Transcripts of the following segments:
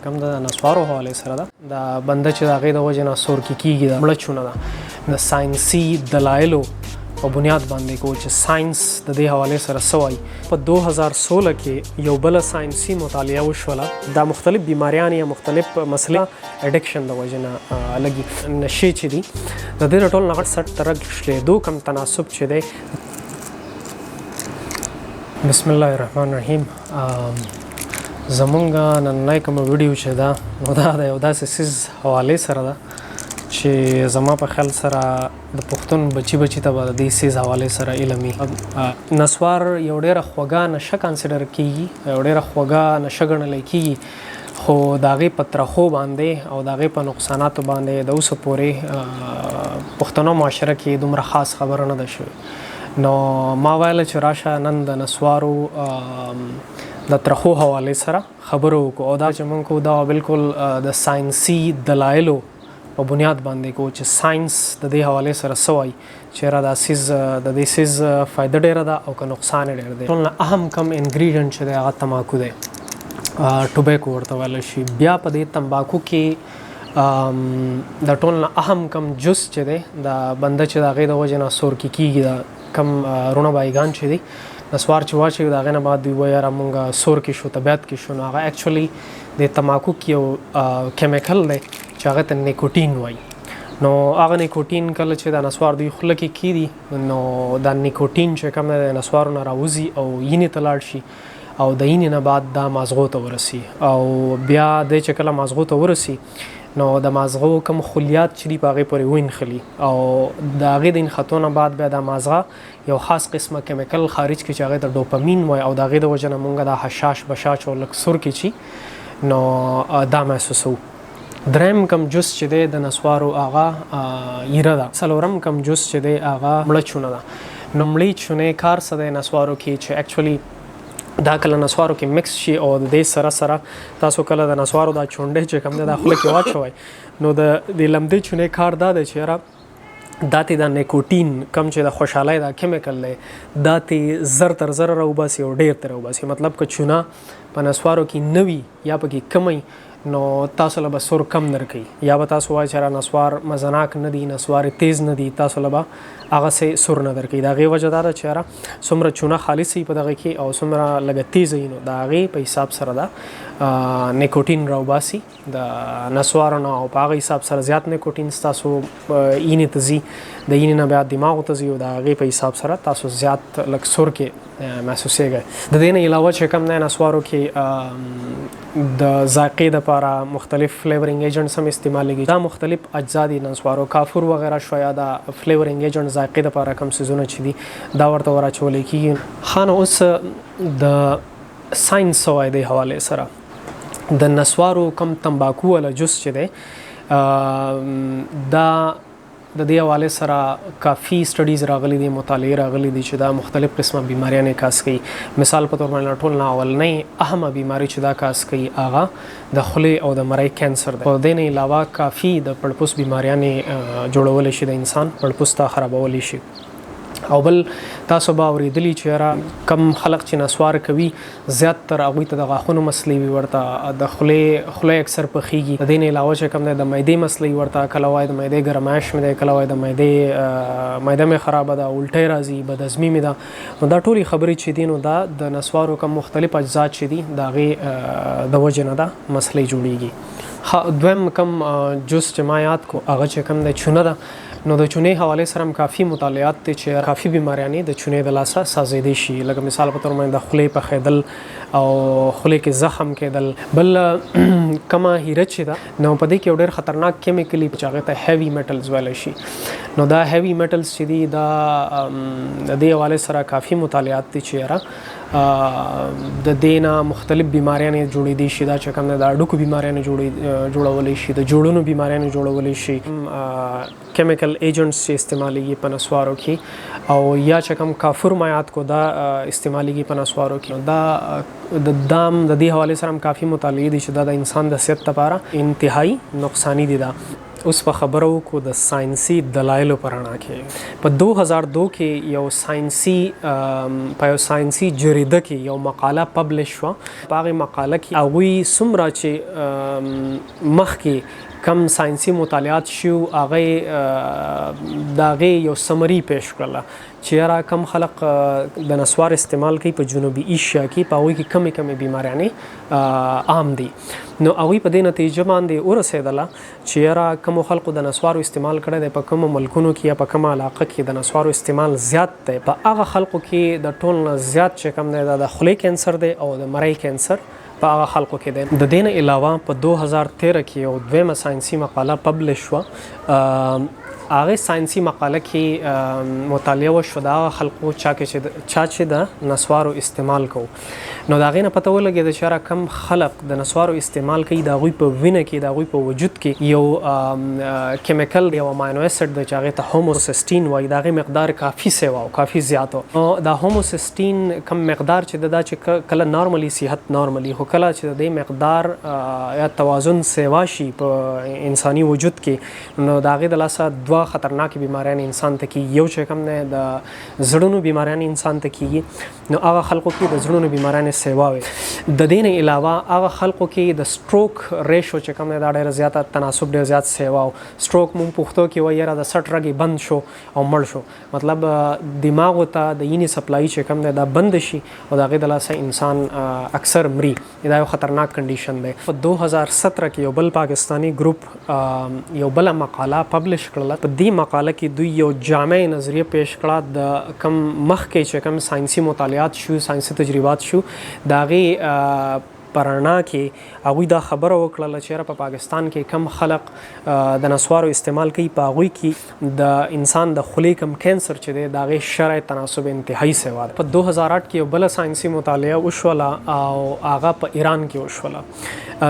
چې کوم د نسوارو حواله سره ده د بنده چې د هغې د وجې نه سور کېږي د مړه چونه ده د ساینسي دلایلو په بنیاد باندې کو چې ساينس د دې حواله سره سوای په 2016 کې یو بل ساينسي مطالعه وشوله دا مختلف بیماریان یا مختلف مسلې اډکشن د وجنه لګي نشي چې دي د دې ټول نه 60 ترک شلې دو کم تناسب چې دی بسم الله الرحمن الرحیم زمونږ نن کوم ویډیو چې دا نو دا د یو داسې سیز حواله سره ده چې زما په خیال سره د پښتون بچی ته به د دې سیز حواله سره علمي نسوار یو ډېره خوږه نشه کنسیډر کیږي یو ډېره خوږه نشه ګڼل کیږي خو د هغې په ترخو باندې او د هغې په نقصاناتو باندې د اوسه پورې پښتنو معاشره کې دومره خاص خبره نه ده شوې نو ما ویله چې راشه نن د نسوارو د ترخو حواله سره خبرو وکړو او دا چې موږ کوو دا بالکل د ساینسي دلایلو په بنیاد باندې کو چې ساينس د دې حواله سره سوای چې را د سیز د دې سیز فائدہ ډیره ده او که نقصان ډیر دی ټول نه اهم کم انګریډینټ چې دی هغه تمباکو دی ټوبیکو ورته ویل شي بیا په دې تمباکو کې د ټول نه اهم کم جوس چې دی د بنده چې د هغې د وجې نه سور کېږي د کم رونه بایګان چې دی نسوار چې واچوي د هغې نه بعد دوی وایي یاره مونږ سور کې شو طبیعت کې شو نو هغه اکچولي د تمباکو کې یو کیمیکل دی چې هغه ته نیکوټین وایي نو هغه نیکوټین کله چې د نسوار دوی خوله کې کیږي نو دا نیکوټین چې کوم د نسوارو نه راوځي او وینې ته لاړ شي او د وینې نه بعد دا مازغو ته ورسي او بیا دی چې کله مازغو ته ورسي نو د مازغو کوم خلیات چې دي په هغې پورې وینخلي او د هغې د انخطو نه بعد بیا دا مازغه یو خاص قسمه کیمیکل خارج کړي چې هغې ته ډوپامین وایي او د هغې د وجې نه مونږ دا حشاش بشاش او لږ سور کې چي نو دا محسوسوو دریم کم جوس چې دی د نسوارو هغه ایره ده څلورم کم جوس چې دی هغه مړه چونه ده نو مړې چونې کار څه دی نسوارو کې چې اکچولي دا کله نسوارو کې مکس شي او د دې سره سره تاسو کله د نسوارو دا چونډې چې کوم دی دا خوله کې واچوئ نو د لمدې چونې کار دا دی چې یاره دا تی دا نیکوټین کم چې د خوشحالۍ دا کیمیکل دی دا تی زر تر زر راوباسي او ډېر تر راوباسي مطلب که چونه په نسوارو کې نه وي یا پکې کمی نو تاسو له به سور کم درکوي یا به تاسو وایئ چې را نسوار مزناک نه دي نسوار تیز نه دي تاسو له به هغسې سور نه درکوي د هغې وجه دا ده چې یاره څومره چونه خالص وي په دغه کې او څومره لږه تیزه وي نو د هغې په حساب سره ده نیکوټین راوباسي د نسوارو نه او په هغه حساب سره زیات نیکوټین ستاسو وینې ته ځي د وینې نه بیا دماغو ته ځي او د هغې په حساب سره تاسو زیات لږ سور کې محسوسیږئ د دې نه علاوه چې کوم دی نسوارو کې د ذائقې دپاره مختلف فلیورینګ ایجنټس هم استعمالیږي دا مختلف اجزا دي نسوارو کافور وغیره شو یا دا فلیورینګ ایجنټ ذائقې دپاره کوم څیزونه چې دي دا ورته وراچولی کېږي ښه نو اوس د ساینس سوای د حوالې سره د نسوارو کم تمباکو والا جوس چې دی دا د دې حواله سره کافي سټډیز راغلي دي مطالعې راغلي دي چې دا مختلف قسمه بیماریانې کاس کوي مثال په تور باندې ټول نه اولنۍ اهمه بیماری چې دا کاس کوي هغه د خولې او د مرۍ کینسر دی په دې نه علاوه کافي د پړپوس بیماریانې جوړولی شي د انسان پړپوس ته خرابولی شي او بل تاسو به اورېدلي چې یاره کم خلق چې نسوار کوي زیاتتر هغوی ته د غاښونو مسلې وي ورته د خولې اکثر پخیږي د دې نه علاوه چې کوم دی د معدې مسلې ورته کله وایي د معدې ګرمایش مې دی کله وایي د معده مې خرابه ده الټۍ راځي بدهضمي مې ده نو دا ټولې خبرې چې دي نو دا د نسوارو کم مختلف اجزا چې دي د هغې د وجې نه دا مسلې جوړیږي دویم کم جوس چې ما یاد کو هغه چې کوم دی چونه ده نو د چونې حواله سره هم کافي مطالعات دي چې کافي بیماریانې د چونې د لاسه سازېدی شي لکه مثال په طور باندې د خولې پخېدل او خولې کې زخم کېدل بل کمه هیره چې ده نو په دې کې یو ډېر خطرناک کیمیکلي چې هغې ته هیوي میټلز ویلی شي نو دا هیوي میټلز چې دي دا د دې حواله سره کافي مطالعات دي چې یاره د دې نه مختلف بیماریانې جوړېدی شي دا چې کوم د هډوکو بیماریانې جوړولی شي د جوړونو بیماریانې جوړولی شي کیمیکل ایجنټس چې استعمالیږي په نسوارو کې او یا چې کوم کافور مایات کو دا استعمالیږي په نسوارو کې دا د دام د دې حواله سره هم کافي مطالعې دي چې دا د انسان د صحت لپاره انتهایی نقصانی دي دا اوس په خبرو کو د ساينسي دلایلو په رڼا کې په 2002 کې یو ساينسي جریده کې یو مقاله پبلش شو. په هغه مقاله کې هغوی څومره چې مخکې کم ساينسي مطالعات شو هغه داغه یو سمري پیش کړله چې را کم خلق د نسوار استعمال کوي په جنوبي ایشیا کې په هغوی کې کمی بیماریانې عام دي. نو هغوی په دې نتیجه باندې ورسېدله چې را کم خلقو د نسوارو استعمال کړی دی په کومو ملکونو کې یا په کومه علاقه کې د نسوارو استعمال زیات دی. په هغه خلقو کې د ټول نه زیات چې کم دی د خولې کینسر دی او د مرۍ کینسر په هغه خلقو کې دی. د دې نه علاوه په 2013 کې یو دویمه ساينسي مقاله پبلش شوه. هغه ساينسي مقاله کې مطالعه وشوه د هغه خلقو چا چې د نسوارو استعمال کو. نو د هغې نه پته ولګېده چې کم خلق د نسوارو استعمال کوي د هغوی په وینه کې د هغوی په وجود کې یو کیمیکل یو اماینو اسید دی چې هغې ته هوموسیسټین وایي. د هغې مقدار کافي سیوا او کافي زیات و. د هوموسیسټین کم مقدار چې دا چې کله نارملی صحت نارملی خو کله چې د دې مقدار یا توازن سیوا شي په انساني وجود کې نو د هغې د لاسه دوه خطرناک بیماریان انسان ته کیږي. یو چې کوم نه د زړونو بیماریان انسان ته کیږي نو هغه خلکو کې د زړونو بیماریان سیوا وي. د دې نه علاوه هغه خلکو کې د سټروک ریشو چې کوم نه دا ډېر زیاته تناسب ډېر زیات سیوا او سټروک مونږ پښتو کې وایي یاره د سټ رګې بند شو او مړ شو مطلب دماغ ته د وینې سپلای چې کوم نه دا بند شي او د هغې د لاسه انسان اکثر مري. دا یو خطرناک کنډیشن دی. په 2017 کې یو بل پاکستانی ګروپ یو بله مقاله پبلش کړله. په دې مقاله کې دوی یو جامع نظریه پیش کړه د کم مخکې چې کم ساينسي مطالعات شو ساينسي تجربات شو د هغې پرانا کې هغوی دا خبره وکړله چې په پاکستان کې کم خلق د نسوارو استعمال کوي په هغوی کې د انسان د خولې کم کینسر چې دی د هغې شرع تناسب انتهایی سیوا ده. په 2008 کې یو بله ساينسي مطالعه وشوله او هغه په ایران کې وشوله.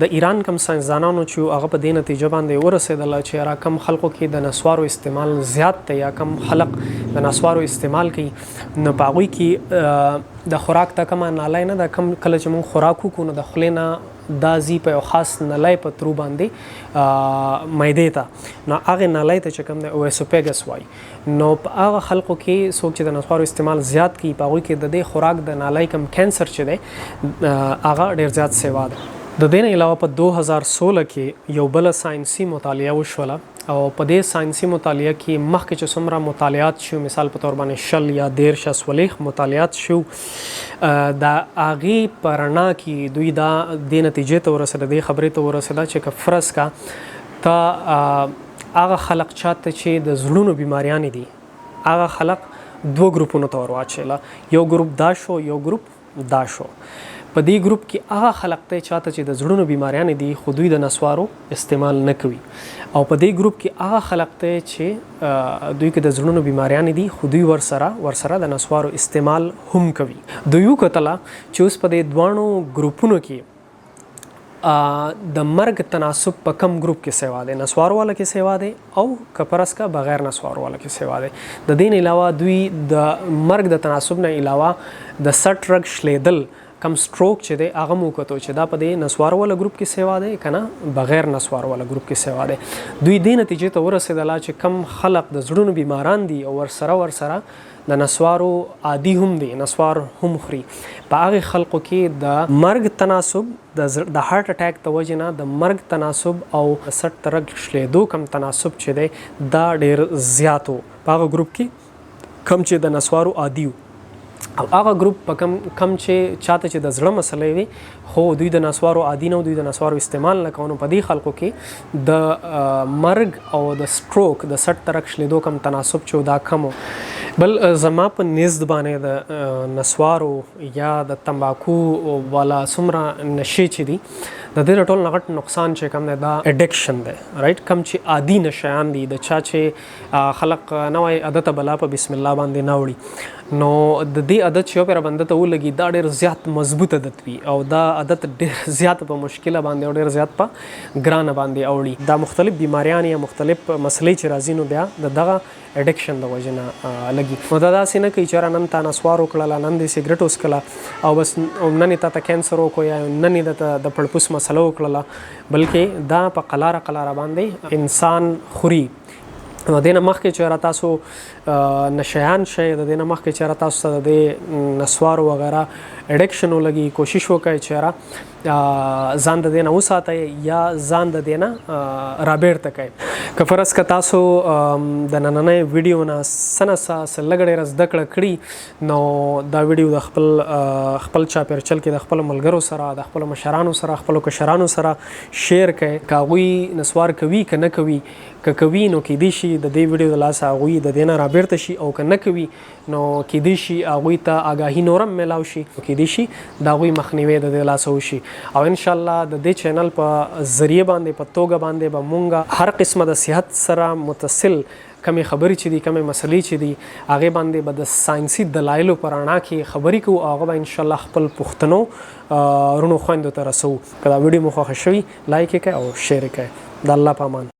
د ایران کم ساينسدانانو چې هغه په دې نتیجه باندې ورسېدله چې کم خلقو کې د نسوارو استعمال زیات دی یا کم خلق د نسوارو استعمال کوي نو په هغوی کې د خوراک ته کومه نالی نه ده. کم کله چې موږ خوراک وکړو نو د خولې نه دا ځي په یو خاص نلی په ترو باندې معدې ته نو هغې نلی ته چې کوم دی اویسوپیګس وایي. نو په هغه خلقو کې څوک چې د نسوارو استعمال زیات کوي په هغوی کې د دې خوراک د نالی کم کینسر چې دی هغه ډېر زیات سیوا ده. د دې نه علاوه په 2016 کې یو بله ساينسي مطالعه وشوله او په دې ساينسي مطالعه کې مخکې چې څومره مطالعات شو مثال په تور باندې 60 یا 40 مطالعات شو د هغې په رڼا کې دوی دا دې نتیجې ته ورسېده دې خبرې ته ورسېده چې که فرض کا ته هغه خلق چاته چې د زړونو بیماریانې دي هغه خلق دوه ګروپونو ته ور واچوله. یو ګروپ دا شو یو ګروپ دا شو. په دې ګروپ کې هغه خلق ته چاته چې د زړونو بیماریانې دي خو دوی د نسوارو استعمال نه کوي او په دې ګروپ کې هغه خلق ته چې دوی کې د زړونو بیماریانې دي خو دوی ورسره د نسوارو استعمال هم کوي. دوی وکتله چې اوس په دې دواړو ګروپونو کې د مرګ تناسب په کم ګروپ کې سیوا دی نسوارو والا کې سیوا دی او کپرس کا بغیر نسوارو والا کې سیوا دی. د دې نه علاوه دوی د مرګ د تناسب نه علاوه د سټ رګ شلیدل کم سټروک چې دی هغه مو کتو چې دا په دې نسوارو والا ګروپ کې سیوا دی که نه بغیر نسوارو والا ګروپ کې سیوا دی. دوی دې نتیجې ته ورسېدله چې کم خلق د زړونو بیماران دي او ورسره د نسوارو عادي هم دي نسوار هم خوري په هغې خلقو کې د مرګ تناسب د هارت اټیک د وجې نه د مرګ تناسب او سټ رګ شلیدو کم تناسب چې دی دا ډېر زیات و په هغه ګروپ کې کم چې د نسوارو عادي و او هغه ګروپ په کم چې چاته چې د زړه مسلې وي خو دوی د نسوارو عادي نه دوی د نسوارو استعمال نه کوي. په دې خلکو کې د مرګ او د سټروک د سټ رګ شلیدو کم تناسب چې دا کم و. بل زما په نزد باندې د نسوارو یا د تمباکو والا څومره نشې چې دي د دې ټول نه غټ نقصان چې کوم دی دا اډکشن دی رایټ. کم چې عادي نشیان دي د چا چې خلق نه وایي عادت بلا په بسم الله باندې نه وړي نو د دې عادت چې پر بنده ته ولګي دا ډېر زیات مضبوط عادت وي او دا عادت ډېر زیات په مشکله باندې او ډېر زیات په ګرانه باندې اوړي. دا مختلف بیماریان یا مختلف مسلې چې راځي نو بیا دغه اډکشن د وجه نه لګي. نو دا داسې نه کوي چې نن تا نسوار وکړله، نن دې سګرټ وڅښله او بس نن یې تا ته کینسر وکړو یا نن یې د پړپوس مسله وکړله، بلکې دا په قلاره باندې انسان خوري. نو دې نه مخکې چې تاسو نشیان شئ، د دې نه مخکې چې تاسو ته د نسوارو وغیره اډکشن ولګي، کوشش وکړئ چې ځان د دې نه وساتئ یا ځان د دې نه رابېرته کړئ. که فرض که تاسو د نننۍ ویډیو نه څه نه څه لږ ډېره زده کړه کړي، نو دا ویډیو د خپل چاپېرچل کې د خپلو ملګرو سره، د خپلو مشرانو سره، خپلو کشرانو سره شیر کړئ. که هغوی نسوار کوي که نه کوي، که کوي نو کیدای شي د دې ویډیو د لاسه هغوی د دې نه رابېرته شي، او که نه کوي نو کیدای شي هغوی ته آګاهي نورم میلاو شي، کیدای شي د هغوی مخنیوی د دې لاسه وشي. او انشاءالله د دې چینل په ذریعه باندې په توګه باندې به مونږ هر قسمه د صحت سره متصل کمې خبرې چې دي، کمې مسلې چې دي، هغې باندې به د ساینسي دلایلو په رڼا کې خبرې کوو او هغه به انشاءالله خپل پښتنو رونو خویندو ته رسوو. که دا ویډیو مو خوښه شوي لایک یې کړئ او شیر یې کړئ. د الله په امان.